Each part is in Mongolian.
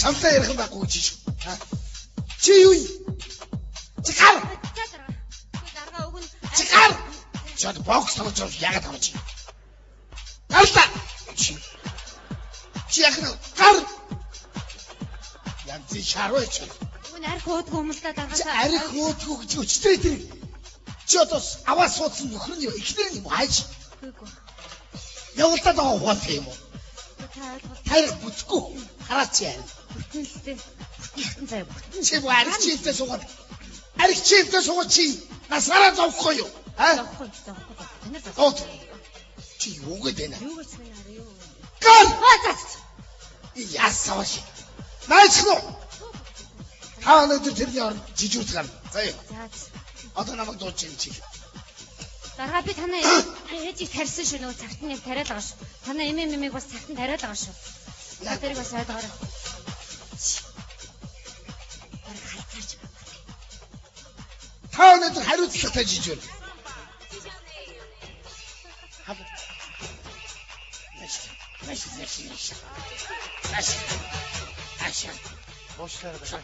Чамтай ярих байхгүй чи шүү. Чи юу юм? Чи гар. Дарга өгөн. Чи гар. Чад бокс тоглож яагаад байгаа чи? Гарта. Чи яг гар. Яг чи шарваач. Өгөн арх уудгүй юм л да даргаасаа. Арх уудгүй гэж өчтөрөө тэр. Чи одоо аваа суудсан нөхөр нь ихнэр юм хайж. Үгүй. Явуултаа байгаа ухаан юм уу? Хайр бүцгүй хараач яа. Бүтэнлээ. Бүтэн зай бүтэн. Чи арх чивтэй суугаад. Арх чивтэй суугаад чи насаараа зовхгүй юу? Зовхгүй. Танаар зовхгүй. Чи юу гэдэг вэ? Юу гэж байна юу? Гал! Хаац. Яасаваш. Найцгүй. Та өнөөдөр тэрний орнд жижүүц гарна. За юу. Одоо намайг дууч юм чи. Дарга би танаа ээжийг тарьсан шүү нөгөө цагт нь тариад байгаа шүү. Танаа эмээг бас цагт нь тариад байгаа шүү. За тэрийг бас ойлгоорой. Та өнөөдөр хариуцлагатай жижүүр. Ашаа. Уушлаарай байна.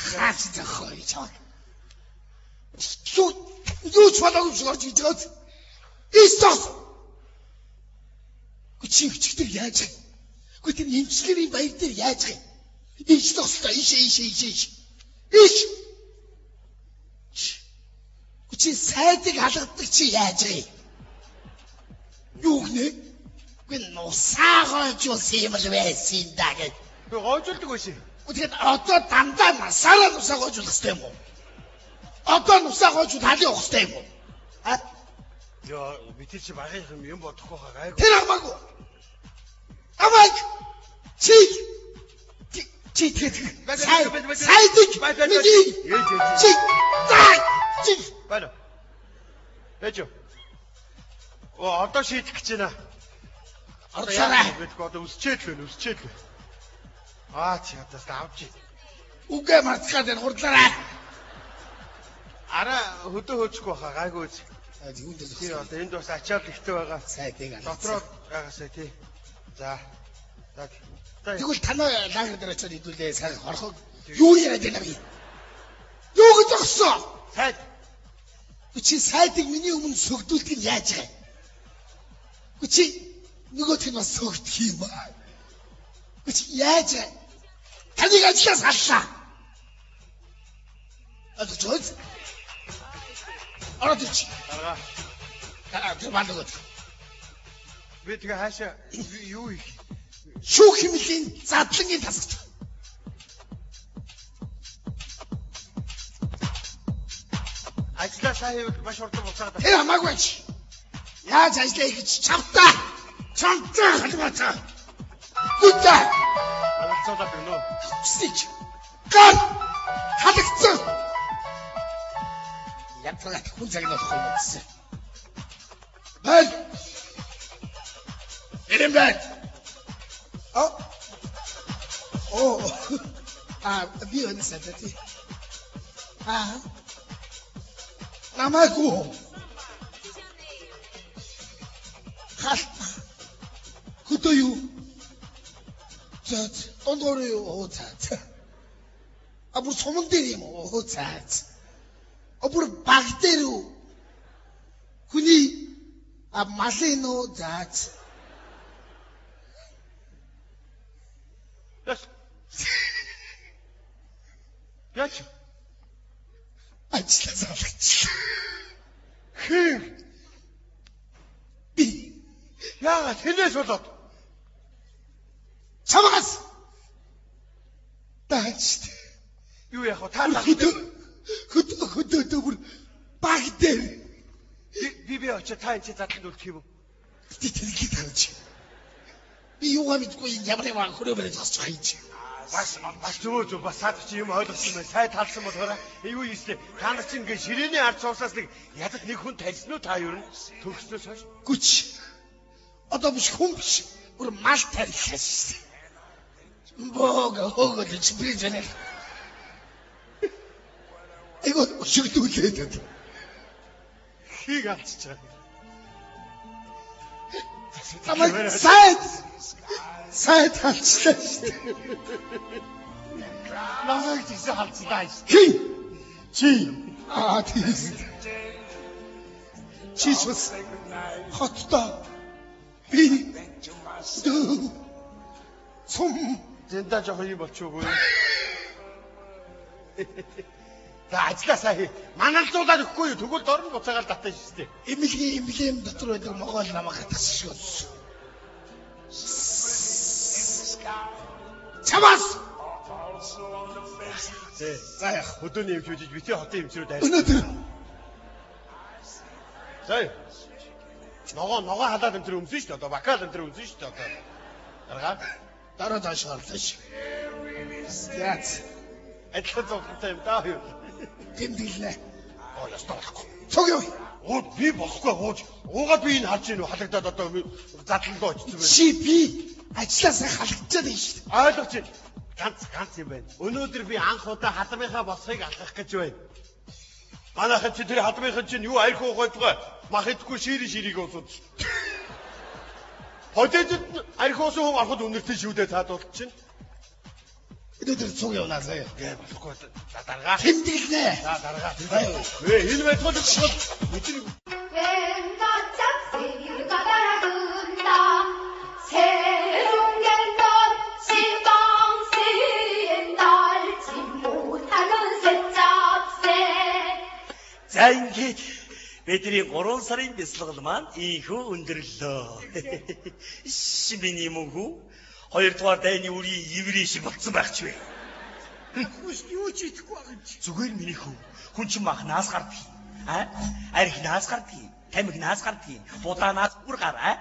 Хаач зохой чаа. Юу ч болоогүй шүү орж иж байгаа. Истос. Гүчиг чигтэр яаж? Гү тэр эмчилгээний баяр дээр яаж гэх? Иш тостой иш. Иш. Гүчи сайдыг халгадаг чи яаж гэх? Юу гэнэ? Гүн нусаагойж ус юм л байсан да гэж. Би гойжулдаг байсан. Үгээд одоо дандаа насаараа нусаагойж болох хэрэгтэй юм уу? Одоо нусаагойж талын явах хэрэгтэй юм уу? Яа, би тэр чи багын юм бодохгүй хаа гайгүй. Тэр амаагүй. Амааг. Чи сайдыг. Чи. Байна. Ээж. Одоо шийдэх гэж байна. Орсараа. Одоо үсчээд л. Чи ядаас авч. Үгээ марцгаад энэ хурдлаараа. Араа хөдөө хөөчихгүй хаа гайгүй. Юунд л тий одоо энд бас ачаал ихтэй байгаа. Сайдыг аль. Дотроо байгаасаа тий. За. Тэгвэл танаа лагер дээр очиод идүүлээ сайн хорхог. Юу яриад байна би? Юу гэж зогсоо? Сайд. Чи сайдыг миний өмнө сөгдүүлдэг нь яаж байгаа юм? Чи нөгөөх нь бас сөгдөх юм аа. Чи яаж? Таныг ажлаас аллаа. Одоо чөөс. Ороод чи. Дараа тэр мандагт. Би тэгээ хаашаа юу их шүүх хэмнэлийн задлангийн тасагч. Ажлаа сайн хийвэл маш хурдан буцаад. Тэр хамаагүй чи. Яаж ажиллая гэж чамтай. Чамтай халбацаа. Гүтээ. Алцуулаад өгнө. Стич. Гал. Халагдсан. Ятгаад хүн цаг нь болохгүй юм гэсэн. Бай. Эрэмбай. Би өнөсөд тий. Намайгүй. Хөдөө юу? Заац. Дондор юу? Заац. Бүр суман дээр юм уу? Заац. Бүр баг дээр үү? Хүний малын уу? Заац. Яач? Ажлаа залгач. Би яагаад хинээс болоод? Чамаас даач. Юу яах вэ? Та хөдөө бүр баг дээр. Би очиж та энэ задланд үлдэх юм уу? Тэтгэл тавьж. Би юугаа мэдгүй ямар хөрөө барьж гасч хайж. Бас зөв бас саад чи юм ойлгосон байх. Сай талсан болохоор юу ийстэй. Та нар чинь ингээ ширээний ард суусаас нэг ядад нэг хүн талсан уу та юу төгснөөс хойш? Гүч. Одоо биш хүн биш. Бүр мал тарихаас. Бога гэж би зэнэ. Эго шигдүүлээд. Хийг авчиж байгаа. Тамай сайд. Сайн талчлаа шүү дээ. Намайг тийсэн халцлаа шүү. Хин. Чи. Тийм. Чи бас хоттой. Би. Цум. Зэнда жоохон юм болчихгүй. За ажилласаа хий. Маналзуулаад өгөхгүй юу? Тэгвэл дорн буцаагаал татаж шүү дээ. Эмнэлгийн дотор байдаг могол намайг хатгсан шүү. Чамаас. За яах, өдөөний юм жүжиж бити хотын эмчрүүд арай. Өнөөдөр. За. Ногоо халаад энэ төр өмсөн шүү дээ. Одоо бакал энэ төр өмсөн шүү дээ. Одоо. Даргаа. Дараа тааш гарлаа ш. Яац. Адилхан зовлонтой юм даа юу? Тэмдэглэнэ. Оо ястаа болохгүй. Цог юу? Ууд би болохгүй ууж. Уугаад би энэ харж ийн халагдаад одоо задландоо очсон байх. Чи би ажилласаа халагдчихад юм шүү дээ. Ойлгож байна. Ганц юм байна. Өнөөдөр би анх удаа халмынхаа босхийг алхах гэж байна. Манайхан чи тэр халмынхан чинь юу арх уугайдгаа мах идэхгүй ширийг уусууд. Хотод арх уусан хүн ороход үнэртэй шивдээ цаадуулт чинь. Өнөөдөр цуг явнаа заяа. Гээ болохгүй. За даргаа. Тэмдэглэнэ. За даргаа. Энэ мэдхүүл мэдэрэг. За ингээд бидний 3 сарын бяцлал маань ийхүү өндөрлөө. Миний мөнгө 2 дугаар дайны үрийн еврей шиг болцсон байх ч вэ. Хүс юу ч идэхгүй байгаа юм чи. Зүгээр миний хүү. Хүн чинь махнаас гардаг. Архинаас гардаг. Тамхинаас гардаг. Будаанаас бүр гараа.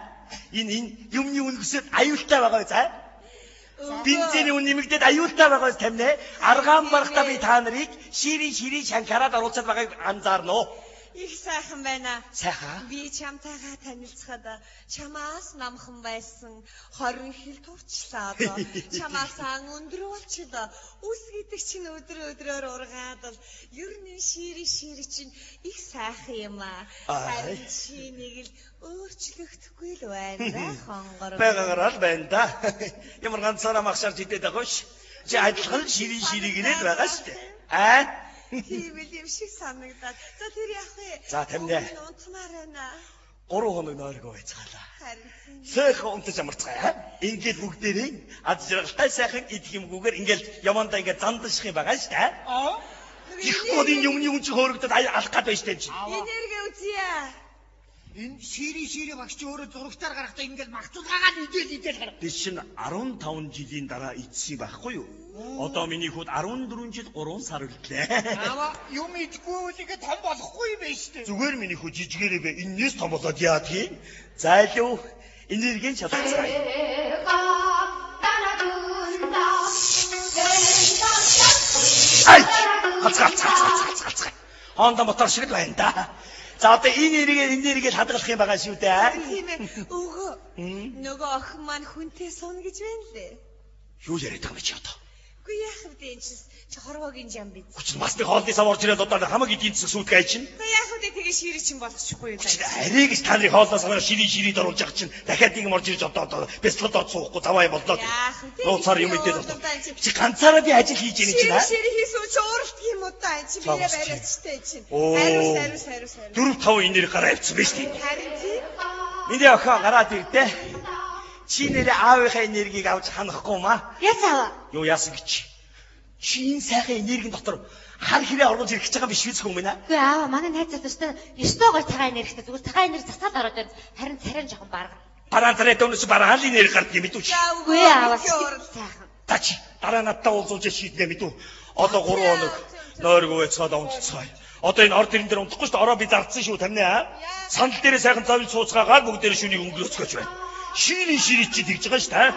Энэ юмны үнгсэд аюултай байгаа за. Бензиний үн нэмэгдээд аюултай байгаа тамина. Аргаан барахтаа би та нарыг шири шанкараад оруулцаад байгааг анзаарно. Их сайхан байна. Сайхан. Би чамтайгаа танилцахад чамаас намхан байсан 20 хил турчлаа одоо. Чамаас өндөр болчихлоо. Үс гэдэг чинь өдрөөр ургаад л ер нь шири чинь их сайхан юм аа. Харин чи нэг л өөрчлөгдөхгүй л байна хонгор. Байгаагаар л байна да. Ямар ганцаараа махшаар зидэд байгаа ш. Чи адилхан шири гинэд байгаа шүү дээ. Хийвэл юм шиг санагдаад. За тэр яах вэ? За тамина. Унтмаар байна. 3 хоног нойргоо байцгаалаа. Харин Сайхан унтаж амарцгаая. Ингээд бүгдээрээ аз жаргалтай сайхан идэх юмгүйгээр ингээд явандаа ингээд зандаших юм байгаа шүү дээ. Их годын юмны хүн чи хөөрөгдөд алах гад байж тань чи. энерги үзье. Энэ шири багч өөрөө зурагтаар гарахдаа ингээд магтуулгаагаад идэл гарав. Тэс чин 15 жилийн дараа идсэн байхгүй юу? Одоо миний хүүд 14 жил 3 сар үлдлээ. Ава юм идэхгүй үлгээ том болохгүй юм байна шүү дээ. Зүгээр миний хүү жижигээрээ бэ. Иннээс том болоод яа тийм? Зайлуу энергийн шалгацгаая. Ай! Хацгаа. Хонда мотор шиг л байна да. За одоо энэ энергийг хадгалах юм байгаа шүү дээ. Тийм ээ. Өвгөө. Нөгөө охин маань хүнтэй сууна гэж байна лээ. Юу яриад байгаа юм чи одоо? Үгүй яах вэ энэ чи хорвогийн жам биз. Хүч масны хоолны сав орж ирээд одоо хамаг эдийн засаг сүйтгэж чинь. Үгүй яах вэ тэгээ шири чин болгочихгүй юу. Арийг ч таны хоолноос хамаа ширий дөрулж байгаа чинь дахиад нэг орж ирж одоо бяцлаад од суухгүй заваа юм боллоо. Яах вэ? Нууцаар юм идээд одоо. Чи ганцаараа би ажил хийж яах юм чи наа? Шири хийсэн чи ууралт юм уу та энэ чи бие бариачтай чинь. Хариус. 4-5 энерги гараа авчихсан биз дээ. Харин тийм. Миний охин гараад ирдэ. Чи нэрээ аавынхаа энергийг авч ханахгүй юм аа. Ясаа. Юу яасан гэж? Чи энэ сайхан энергийн дотор хар хэрэг оргож ирэх гэж байгаа биш үү хүмүүс нэ? Үгүй аа манай найзууд өстой гой цагаан энергитэй зүгээр цагаан энерги засаад ороод байна. Харин царайн жоохон барга. Бараан царай дөнөс бараан л энерги гардаг юм мэдүүч. Үгүй аа сайхан. Тач дараа надад уулзуулж шийднэ мэдүү. Одоо 3 хоног нойргоо байцгаад унтцгаая. Одоо энэ орд ирэн дээр унтахгүй шүү дээ. Ороо би зардсан шүү тамина аа. Сандал дээрээ сайхан завж сууцгаагаад бүгд дээр шүнийг өнгөрөөцгөөч байна. Шири чи тэгж байгаа шүү дээ.